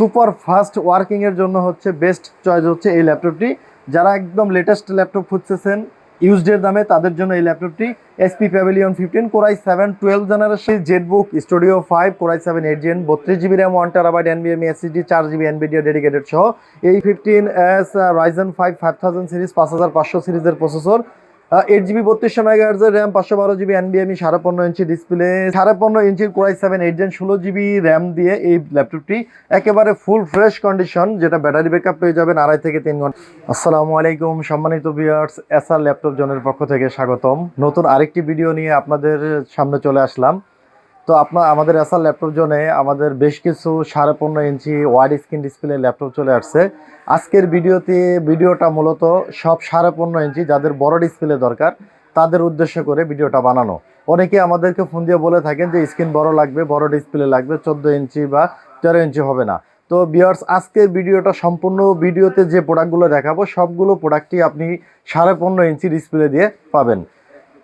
Super fast ওয়ার্কিংয়ের জন্য হচ্ছে best choice হচ্ছে এই ল্যাপটপটি। যারা একদম লেটেস্ট ল্যাপটপ খুঁজতেছেন ইউজডের দামে, তাদের জন্য এই ল্যাপটপটি HP Pavilion 15 Core i 7 12 generation ZBook Studio 5 Core i 7 8 gen 32 GB RAM 1 TB NVMe SSD 4 GB Nvidia dedicated সহ এই 15S রাইজেন 5 5000 সিরিজ 5500 সিরিজের processor, 8 GB 3200 MHz RAM, 512 GB এনবিএমই, 15.5 ইঞ্চি ডিসপ্লে, 15.5 ইঞ্চির কোরাই 7 8 জেন 16 জিবি র্যাম দিয়ে এই ল্যাপটপটি একেবারে ফুল ফ্রেশ কন্ডিশন, যেটা ব্যাটারি ব্যাকআপ পেয়ে যাবেন 2.5 থেকে 3 ঘন্টা। আসসালামু আলাইকুম সম্মানিত ভিউয়ার্স, এসআর ল্যাপটপ জোনের পক্ষ থেকে স্বাগতম। নতুন আরেকটি ভিডিও নিয়ে আপনাদের সামনে চলে আসলাম। তো আমাদের এসআর ল্যাপটপ জোনে আমাদের বেশ কিছু 15.5 ইঞ্চি ওয়াইড স্ক্রিন ডিসপ্লে ল্যাপটপ চলে আসছে। আজকের ভিডিওটা মূলত সব 15.5 ইঞ্চি যাদের বড় ডিসপ্লে দরকার তাদের উদ্দেশ্য করে ভিডিওটা বানানো। অনেকে আমাদেরকে ফোন দিয়ে বলে থাকেন যে স্ক্রিন বড় লাগবে, বড় ডিসপ্লে লাগবে, 14 ইঞ্চি বা 13 ইঞ্চি হবে না। তো ভিউয়ার্স, আজকের ভিডিওটা সম্পূর্ণ ভিডিওতে যে প্রোডাক্টগুলো দেখাবো সবগুলো প্রোডাক্টই আপনি 15.5 ইঞ্চি ডিসপ্লে দিয়ে পাবেন।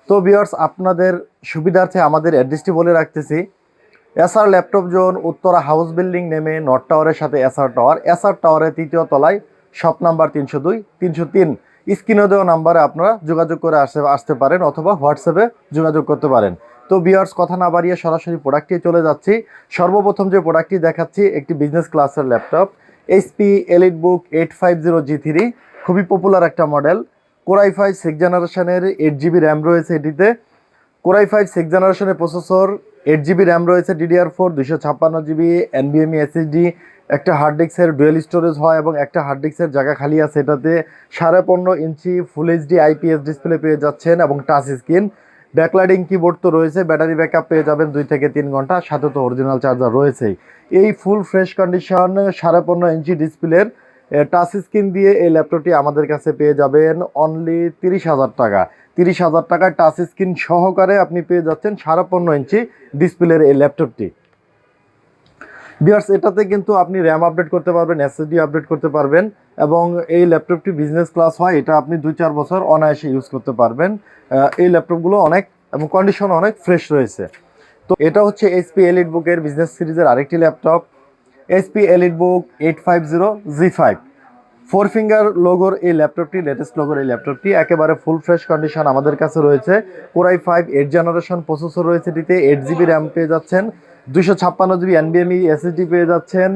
তো ভিউয়ার্স, আপনাদের সুবিধার্থে আমাদের অ্যাড্রেসটি বলে রাখতেছি। SR laptop zone, Uttara house building নেমে নর্থ টাওয়ারের সাথে এসআর টাওয়ারের 3য় তলায়, শপ নাম্বার 302 303। স্ক্রিনে দেওয়া নাম্বারে আপনারা যোগাযোগ করে আসতে পারেন অথবা হোয়াটসঅ্যাপে যোগাযোগ করতে পারেন। তো ভিউয়ার্স, কথা না বাড়িয়ে সরাসরি প্রোডাক্টে চলে যাচ্ছি। সর্বপ্রথম যে প্রোডাক্টটি দেখাচ্ছি একটি বিজনেস ক্লাসের ল্যাপটপ, এইচপি এলিটবুক 850G3, খুবই পপুলার একটা মডেল। কোরাই 5 6 জেনারেশনের 8 জিবি র্যাম রয়েছে এটিতে। কোরাই 5 6 জেনারেশনের প্রসেসর, 8 জিবি র্যাম রয়েছে DDR4, 256 জিবি এনভিএমই এসএসডি, একটা হার্ড ডিস্কের ডুয়েল স্টোরেজ হয় এবং একটা হার্ড ডিস্কের জায়গা খালি আছে। এটাতে 15.5 inch full HD IPS display পেয়ে যাচ্ছেন এবং টাচ স্ক্রিন। ব্যাকলাইটিং কিবোর্ড তো রয়েছে, ব্যাটারি ব্যাকআপ পেয়ে যাবেন 2 থেকে 3 ঘন্টা, সাথে তো অরিজিনাল চার্জার রয়েছেই। এই ফুল ফ্রেশ কন্ডিশন 15.5 ইঞ্চি ডিসপ্লের টাচ স্ক্রিন দিয়ে এই ল্যাপটপটি আমাদের কাছে পেয়ে যাবেন অনলি 30,000 টাকা। 30,000 টাকায় টাচ স্ক্রিন সহকারে আপনি পেয়ে যাচ্ছেন 15.5 ইঞ্চি ডিসপ্লের এই ল্যাপটপটি। ভিউয়ার্স, এটাতে কিন্তু আপনি র্যাম আপডেট করতে পারবেন, এসএসডি আপডেট করতে পারবেন এবং এই ল্যাপটপটি বিজনেস ক্লাস হয়। এটা আপনি 2-4 বছর অনায়াসে ইউজ করতে পারবেন। এই ল্যাপটপগুলো অনেক এবং কন্ডিশন অনেক ফ্রেশ রয়েছে। তো এটা হচ্ছে এইচপি এলিটবুকের বিজনেস সিরিজের আরেকটি laptop, HP EliteBook 850G5। 4 finger লোগোর এই ল্যাপটপটি, লেটেস্ট লোগোর এই ল্যাপটপটি একেবারে ফুল ফ্রেশ কন্ডিশন আমাদের কাছে রয়েছে। কোরাই 5 8 জেনারেশন প্রসেসর রয়েছে এটিতে, 8 জিবি র্যাম পেয়ে যাচ্ছেন, 256 জিবি এনভিএমই এসএসডি পেয়ে যাচ্ছেন।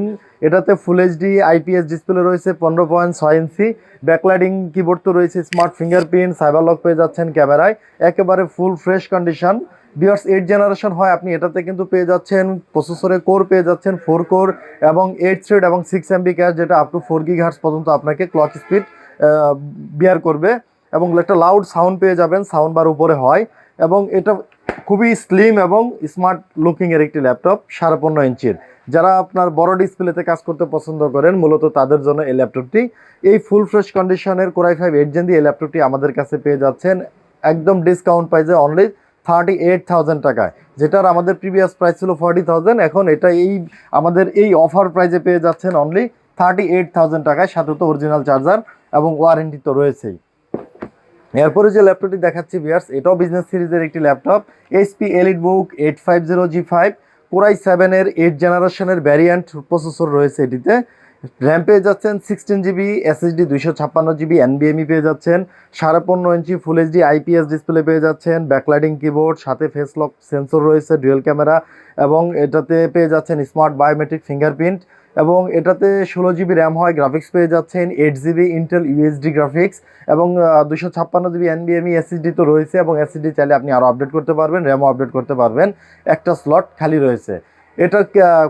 এটাতে ফুল এইচডি আইপিএস ডিসপ্লে রয়েছে 15.6 ইঞ্চি, ব্যাকলাইটিং কিবোর্ড তো রয়েছে, স্মার্ট ফিঙ্গারপ্রিন্ট, সাইবার লক পেয়ে যাচ্ছেন ক্যামেরায়, একেবারে full fresh condition. Viewers, 8 generation হয়, আপনি এটাতে কিন্তু পেয়ে যাচ্ছেন প্রসেসরে কোর পেয়ে যাচ্ছেন 4 কোর এবং 8 থ্রেড এবং 6 এমবি ক্যাশ, যেটা আপ টু 4 GHz পর্যন্ত আপনাকে ক্লক স্পিড বিয়ার করবে এবং একটা লাউড সাউন্ড পেয়ে যাবেন, সাউন্ড বার উপরে হয় এবং এটা খুবই স্লিম এবং স্মার্ট লুকিংয়ের একটি ল্যাপটপ 15.5 ইঞ্চির। যারা আপনার বড় ডিসপ্লেতে কাজ করতে পছন্দ করেন মূলত তাদের জন্য এই ল্যাপটপটি। এই ফুল ফ্রেশ কন্ডিশনের কোরাই 5 8 জেন দিয়ে এই ল্যাপটপটি আমাদের কাছে পেয়ে যাচ্ছেন একদম ডিসকাউন্ট প্রাইসে অনলি 38,000 টাকায়, যেটার আমাদের প্রিভিয়াস প্রাইস ছিল 40,000। এখন এটা আমাদের এই অফার প্রাইসে পেয়ে যাচ্ছেন অনলি 38,000 টাকায়, সাথে তো অরিজিনাল চার্জার এবং ওয়ারেন্টি তো রয়েছেই। এরপরে যে ল্যাপটপটি দেখাচ্ছি ভিউয়ার্স, এটাও বিজনেস সিরিজের একটি laptop, HP EliteBook 850G5, Core i 7-এর 8 জেনারেশনের ভ্যারিয়েন্ট প্রসেসর রয়েছে এটিতে। র্যাম পেয়ে যাচ্ছেন 16 জিবি, এসএসডি 256 জিবি এনবিএমই পেয়ে যাচ্ছেন, 15.5 inch full HD IPS display পেয়ে যাচ্ছেন, ব্যাকলাইটিং কিবোর্ড, সাথে ফেস লক সেন্সর রয়েছে, ডুয়েল ক্যামেরা এবং এটাতে পেয়ে যাচ্ছেন স্মার্ট বায়োমেট্রিক ফিঙ্গারপ্রিন্ট এবং এটাতে 16 জিবি র্যাম হয়, গ্রাফিক্স পেয়ে যাচ্ছেন 8 জিবি ইন্টেল ইউএসডি গ্রাফিক্স এবং 256 জিবি এনবিএমই এসএসডি তো রয়েছে এবং এসএসডি চাইলে আপনি আরও আপডেট করতে পারবেন, র্যামও আপডেট করতে পারবেন, একটা স্লট খালি রয়েছে। এটা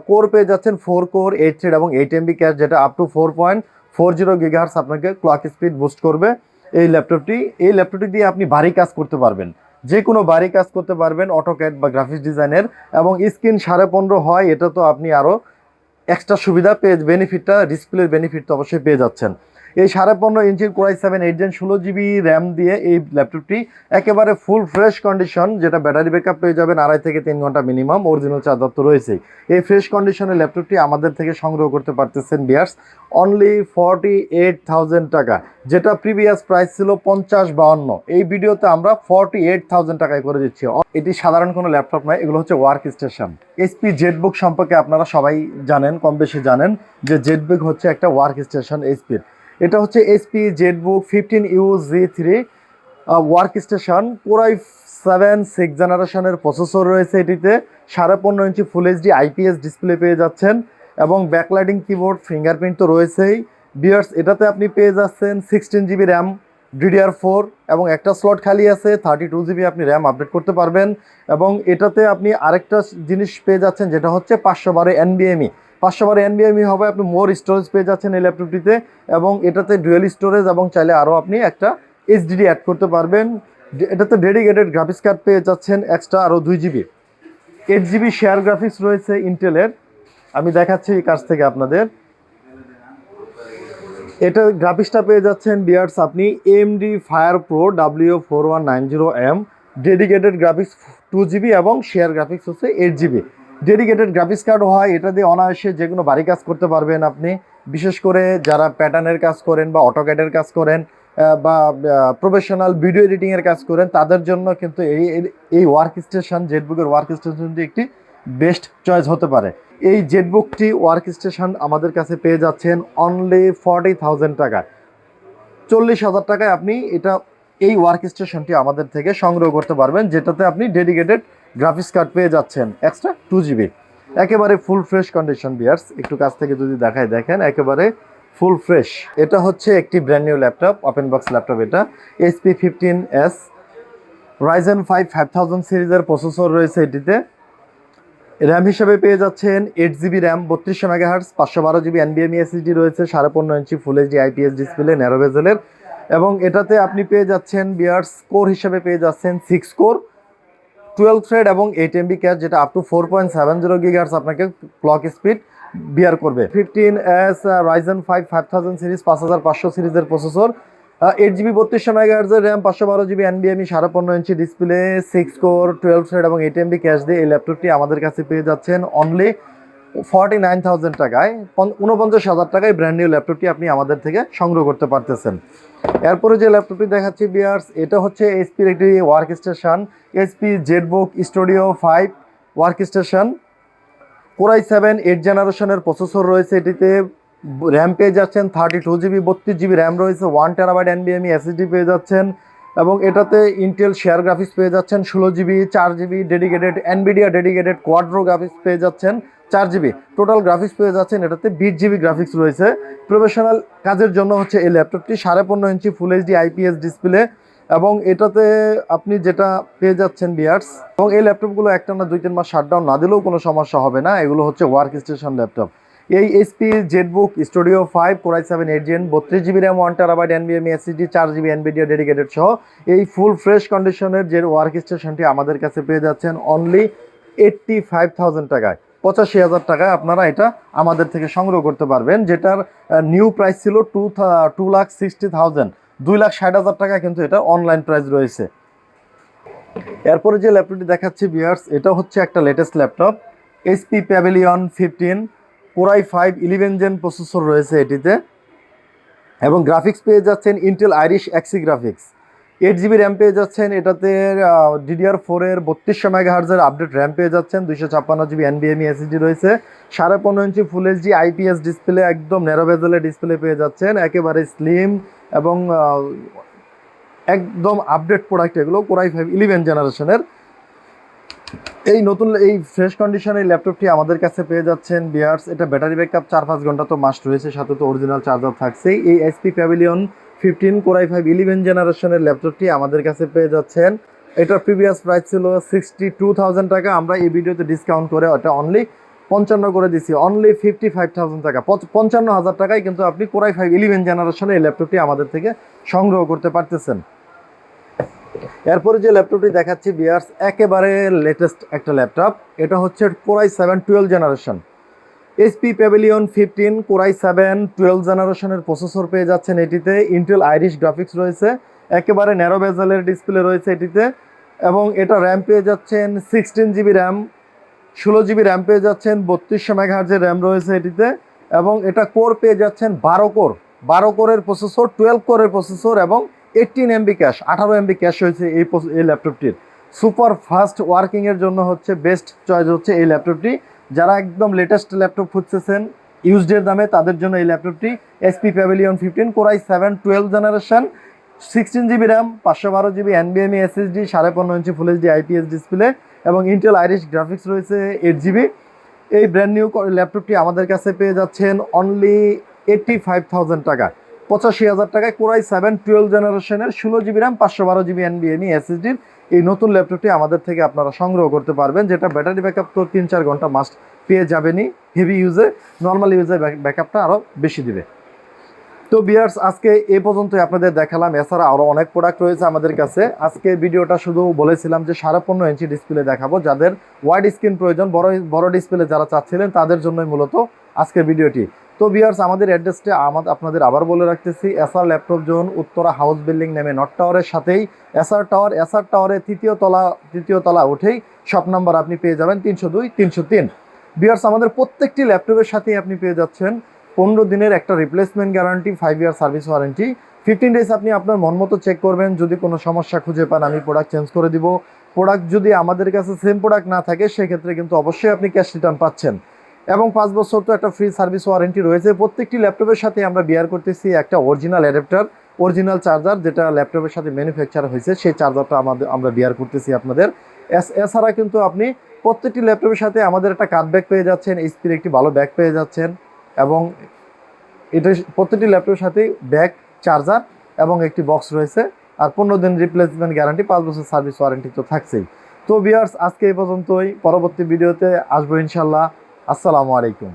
কোর পেয়ে যাচ্ছেন 4 কোর 8 থ্রেড এবং 8 এমবি ক্যাশ, যেটা আপ টু 4.40 GHz আপনাকে ক্লক স্পিড বুস্ট করবে এই ল্যাপটপটি দিয়ে আপনি ভারী কাজ করতে পারবেন, যে কোনো ভারী কাজ করতে পারবেন, অটোক্যাড বা গ্রাফিক্স ডিজাইনের, এবং স্ক্রিন 15.5 হয়, এটা তো আপনি আরও এক্সট্রা সুবিধা পেয়ে বেনিফিটটা ডিসপ্লের বেনিফিট তো অবশ্যই পেয়ে যাচ্ছেন। এই 15.5 ইঞ্চির Core i7 8 Gen 16 GB RAM দিয়ে এই ল্যাপটপটি একেবারে ফুল ফ্রেশ কন্ডিশন, যেটা ব্যাটারি ব্যাকআপ পেয়ে যাবেন 2.5 থেকে 3 ঘন্টা মিনিমাম, অরিজিনাল চার্জার তো রয়েছেই। এই ফ্রেশ কন্ডিশনের ল্যাপটপটি আমাদের থেকে সংগ্রহ করতে পারতেছেন ভিউয়ার্স অনলি 48,000 টাকা, যেটা প্রিভিয়াস প্রাইস ছিল 50-52। এই ভিডিওতে আমরা 48,000 টাকায় করে দিচ্ছি। এটি সাধারণ কোনো ল্যাপটপ নয়, এগুলো হচ্ছে ওয়ার্ক স্টেশন। এইচপি জেটবুক সম্পর্কে আপনারা সবাই জানেন, কম বেশি জানেন যে জেটবুক হচ্ছে একটা ওয়ার্ক স্টেশন এইচপির। এটা হচ্ছে HP Jetbook 15UZ3 work station. Core i7 6 জেনারেশনের প্রসেসর রয়েছে এটিতে। 15.5 inch full HD IPS display পেয়ে যাচ্ছেন এবং ব্যাকলাইটিং কিবোর্ড, ফিঙ্গারপ্রিন্ট তো রয়েছেই ভিউয়ার্স। এটাতে আপনি পেয়ে যাচ্ছেন 16 GB র্যাম DDR4 এবং একটা স্লট খালি আছে, 32 GB আপনি র্যাম আপডেট করতে পারবেন। এবং এটাতে আপনি আরেকটা জিনিস পেয়ে যাচ্ছেন, যেটা হচ্ছে 512 NVMe। 512 NVMe হবে, আপনি মোর স্টোরেজ পেয়ে যাচ্ছেন এই ল্যাপটপটিতে। এবং এটাতে ডুয়েল স্টোরেজ এবং চাইলে আরও আপনি একটা এইচডিডি অ্যাড করতে পারবেন। এটাতে ডেডিকেটেড গ্রাফিক্স কার্ড পেয়ে যাচ্ছেন এক্সট্রা আরও 2 GB। 8 GB শেয়ার গ্রাফিক্স রয়েছে ইন্টেলের, আমি দেখাচ্ছি এই কাছ থেকে আপনাদের। এটা গ্রাফিক্সটা পেয়ে যাচ্ছেন ভিউয়ার্স আপনি AMD Fire Pro W4190M, dedicated graphics 2 GB এবং শেয়ার গ্রাফিক্স হচ্ছে 8 GB। ডেডিকেটেড গ্রাফিক্স কার্ড হয়, এটা দিয়ে অনায়াসে যে কোনো বাড়ি কাজ করতে পারবেন আপনি। বিশেষ করে যারা প্যাটার্নের কাজ করেন বা অটোক্যাডের কাজ করেন বা প্রফেশনাল ভিডিও এডিটিংয়ের কাজ করেন, তাদের জন্য কিন্তু এই ওয়ার্ক স্টেশন, জেটবুকের ওয়ার্ক স্টেশনটি একটি বেস্ট চয়েস হতে পারে। এই জেটবুকটি ওয়ার্ক স্টেশন আমাদের কাছে পেয়ে যাচ্ছেন অনলি 40,000 টাকায়। 40,000 টাকায় আপনি এই ওয়ার্ক স্টেশনটি আমাদের থেকে সংগ্রহ করতে পারবেন, যেটাতে আপনি ডেডিকেটেড গ্রাফিক্স কার্ড পেয়ে যাচ্ছেন এক্সট্রা 2 GB। একেবারে ফুল ফ্রেশ কন্ডিশন ভিউয়ার্স, একটু কাছ থেকে যদি দেখায় দেখেন একেবারে ফুল ফ্রেশ। এটা হচ্ছে একটি brand new laptop, open box laptop. এটা HP 15S Ryzen 5 5000 সিরিজের প্রসেসর রয়েছে এটিতে। র্যাম হিসেবে পেয়ে যাচ্ছেন 8 GB RAM 3200 MHz, 512 GB NVMe SSD রয়েছে, 15.5 inch full HD IPS display narrow বেজেলের। এবং এটাতে আপনি পেয়ে যাচ্ছেন বিয়ার্স কোর হিসেবে পেয়ে যাচ্ছেন 6 কোর 12 থ্রেড এবং 8 MB ক্যাশ, যেটা আপ টু 4.70 GHz আপনাকে ক্লক স্পিড বিয়ার করবে। 15S Ryzen 5 5000 সিরিজ 5500 সিরিজের processor, 8 GB 3200 MHz RAM, 512 GB NVMe, 15.5 inch display, 6 core 12 thread এবং 8 MB ক্যাশ দিয়ে এই ল্যাপটপটি আমাদের কাছে পেয়ে যাচ্ছেন অনলি 49,000 টাকায়। 49,000 টাকায় ব্র্যান্ড নিউ ল্যাপটপটি আপনি আমাদের থেকে সংগ্রহ করতে পারতেছেন। এরপরে যে ল্যাপটপটি দেখাচ্ছি বিয়ার্স, এটা হচ্ছে এইচপির একটি work station, HP Jetbook Studio 5 work station. Core i7 8 জেনারেশনের প্রসেসর রয়েছে এটিতে। র্যাম পেয়ে যাচ্ছেন 32 GB 32 GB র্যাম রয়েছে, 1 TB NVMe SSD পেয়ে যাচ্ছেন। এবং এটাতে ইন্টেল শেয়ার গ্রাফিক্স পেয়ে যাচ্ছেন 16 GB, 4 GB dedicated NVIDIA dedicated কোয়াড্রো graphics পেয়ে যাচ্ছেন 4 GB। টোটাল গ্রাফিক্স পেয়ে যাচ্ছেন এটাতে 20 GB গ্রাফিক্স রয়েছে। প্রফেশনাল কাজের জন্য হচ্ছে এই ল্যাপটপটি। 15.5 inch full HD IPS display এবং এটাতে আপনি যেটা পেয়ে যাচ্ছেন বিয়ার্স। এবং এই ল্যাপটপগুলো একটা না 2-3 মাস শাটডাউন না দিলেও কোনো সমস্যা হবে না, এগুলো হচ্ছে ওয়ার্ক স্টেশন ল্যাপটপ। এই HP Jetbook Studio 5 Core i7 8 Gen 32 GB RAM 1 TB NVMe SSD 4 GB NVIDIA dedicated সহ এই ফুল ফ্রেশ কন্ডিশনের যে ওয়ার্ক স্টেশনটি আমাদের কাছে পেয়ে যাচ্ছেন অনলি 85,000 টাকায়। 85,000 টাকায় আপনারা এটা আমাদের থেকে সংগ্রহ করতে পারবেন, যেটার নিউ প্রাইস ছিল 2,60,000, 2,60,000 টাকা কিন্তু এটা অনলাইন প্রাইস রয়েছে। এরপরে যে ল্যাপটপটি দেখাচ্ছি ভিউয়ার্স, এটা হচ্ছে একটা latest laptop, HP Pavilion 15 Core i5 11 Gen processor রয়েছে এটিতে। এবং গ্রাফিক্স পেয়ে যাচ্ছেন Intel Irish এক্সি graphics, 8 GB RAM পেয়ে যাচ্ছেন এটাতে। DDR4 এর 3200 MHz আপডেট র্যাম পেয়ে যাচ্ছেন, 256 GB NVMe SSD রয়েছে, 15.5 inch full HD IPS display, একদম ন্যারো বেজেলের ডিসপ্লে পেয়ে যাচ্ছেন, একেবারে স্লিম এবং একদম আপডেট প্রোডাক্ট এগুলো। Core i5 11 জেনারেশনের এই ফ্রেশ কন্ডিশনের ল্যাপটপটি আমাদের কাছে পেয়ে যাচ্ছেন ভিউয়ার্স। এটা ব্যাটারি ব্যাকআপ 4-5 ঘন্টা তো মাস্ট রয়েছে, সাথে তো অরিজিনাল চার্জার থাকছেই। এই HP Pavilion 15 Core i5 11 জেনারেশনের ল্যাপটপটি আমাদের কাছে পেয়ে যাচ্ছেন। এটার প্রিভিয়াস প্রাইস ছিল 62,000 টাকা, আমরা এই ভিডিওতে ডিসকাউন্ট করে ওটা অনলি 55 করে দিচ্ছি, অনলি 55,000 টাকা। 55,000 টাকায় কিন্তু আপনি Core i5 11 জেনারেশনের এই ল্যাপটপটি আমাদের থেকে সংগ্রহ করতে পারতেছেন। এরপরে যে ল্যাপটপটি দেখাচ্ছি ভিউয়ার্স, একেবারে লেটেস্ট একটা ল্যাপটপ, এটা হচ্ছে Core i7 12 generation, HP pavilion 15 Core i 7 12 জেনারেশনের প্রসেসর পেয়ে যাচ্ছেন এটিতে। ইন্টেল আইরিশ গ্রাফিক্স রয়েছে, একেবারে ন্যারো বেজেলের ডিসপ্লে রয়েছে এটিতে। এবং এটা র্যাম পেয়ে যাচ্ছেন 16 জিবি র্যাম, 16 জিবি র্যাম পেয়ে যাচ্ছেন, 3200 মেগাহার্জের র্যাম রয়েছে এটিতে। এবং এটা কোর পেয়ে যাচ্ছেন 12 কোরের প্রসেসর, 12 কোরের প্রসেসর এবং 18 MB ক্যাশ, 18 MB ক্যাশ হয়েছে এই ল্যাপটপটির। সুপার ফাস্ট ওয়ার্কিংয়ের জন্য হচ্ছে বেস্ট চয়েস হচ্ছে এই ল্যাপটপটি। যারা একদম লেটেস্ট ল্যাপটপ খুঁজতেছেন ইউজডের দামে, তাদের জন্য এই ল্যাপটপটি। HP pavilion 15 Core i 7 12 generation, 16 GB RAM, 512 GB NVMe SSD, 15.5 inch full HD IPS display এবং ইন্টেল আইরিশ গ্রাফিক্স রয়েছে 8 জিবি। এই ব্র্যান্ড নিউ ল্যাপটপটি আমাদের কাছে পেয়ে যাচ্ছেন অনলি 85,000 টাকা, 85,000 টাকায় কোরাই 7 12 জেনারেশনের 16 জিবি র্যাম, 512 জিবি NVMe SSDর এই নতুন ল্যাপটপটি আমাদের থেকে আপনারা সংগ্রহ করতে পারবেন। যেটা ব্যাটারি ব্যাকআপ তো 3-4 ঘন্টা মাস্ট পেয়ে যাবেনই হেভি ইউজে। নর্মাল ইউজে ব্যাকআপটা আরও বেশি দিবে। তো ভিউয়ার্স, আজকে এই পর্যন্তই আপনাদের দেখালাম। এছাড়া আরও অনেক প্রোডাক্ট রয়েছে আমাদের কাছে। আজকে ভিডিওটা শুধু বলেছিলাম যে 15.5 ইঞ্চি ডিসপ্লে দেখাবো। যাদের ওয়াইড স্ক্রিন প্রয়োজন, বড় ডিসপ্লে যারা চাচ্ছিলেন, তাদের জন্যই মূলত আজকের ভিডিওটি। তো ভিউয়ার্স, আমাদের অ্যাড্রেসটা আপনাদের আবার বলে রাখতেছি। SR laptop zone, Uttara house building নেমে নর্থ টাওয়ারের সাথেই এসআর টাওয়ারের তৃতীয় তলা উঠেই শপ নাম্বার আপনি পেয়ে যাবেন 302 303। ভিউয়ার্স, আমাদের প্রত্যেকটি ল্যাপটপের সাথেই আপনি পেয়ে যাচ্ছেন 15 দিনের একটা replacement guarantee, 5 year service warranty. 15 days আপনি আপনার মন মতো চেক করবেন। যদি কোনো সমস্যা খুঁজে পান, আমি প্রোডাক্ট চেঞ্জ করে দিব। প্রোডাক্ট যদি আমাদের কাছে সেম প্রোডাক্ট না থাকে, সেক্ষেত্রে কিন্তু অবশ্যই আপনি ক্যাশ রিটার্ন পাচ্ছেন। এবং 5 বছর তো একটা ফ্রি সার্ভিস ওয়ারেন্টি রয়েছে। প্রত্যেকটি ল্যাপটপের সাথে আমরা বিয়ার করতেছি একটা অরিজিনাল অ্যাডাপ্টার, অরিজিনাল চার্জার, যেটা ল্যাপটপের সাথে ম্যানুফ্যাকচার হয়েছে, সেই চার্জারটা আমরা বিয়ার করতেছি আপনাদের। এছাড়া কিন্তু আপনি প্রত্যেকটি ল্যাপটপের সাথে আমাদের একটা কাট ব্যাগ পেয়ে যাচ্ছেন, এইচপির একটি ভালো ব্যাগ পেয়ে যাচ্ছেন। এবং এটা প্রত্যেকটি ল্যাপটপের সাথে ব্যাগ, চার্জার এবং একটি বক্স রয়েছে। আর 15 দিন রিপ্লেসমেন্ট গ্যারান্টি, 5 বছর সার্ভিস ওয়ারেন্টি তো থাকছেই। তো ভিউয়ার্স, আজকে এই পর্যন্তই। পরবর্তী ভিডিওতে আসবো ইনশাল্লাহ। আসসালামু আলাইকুম।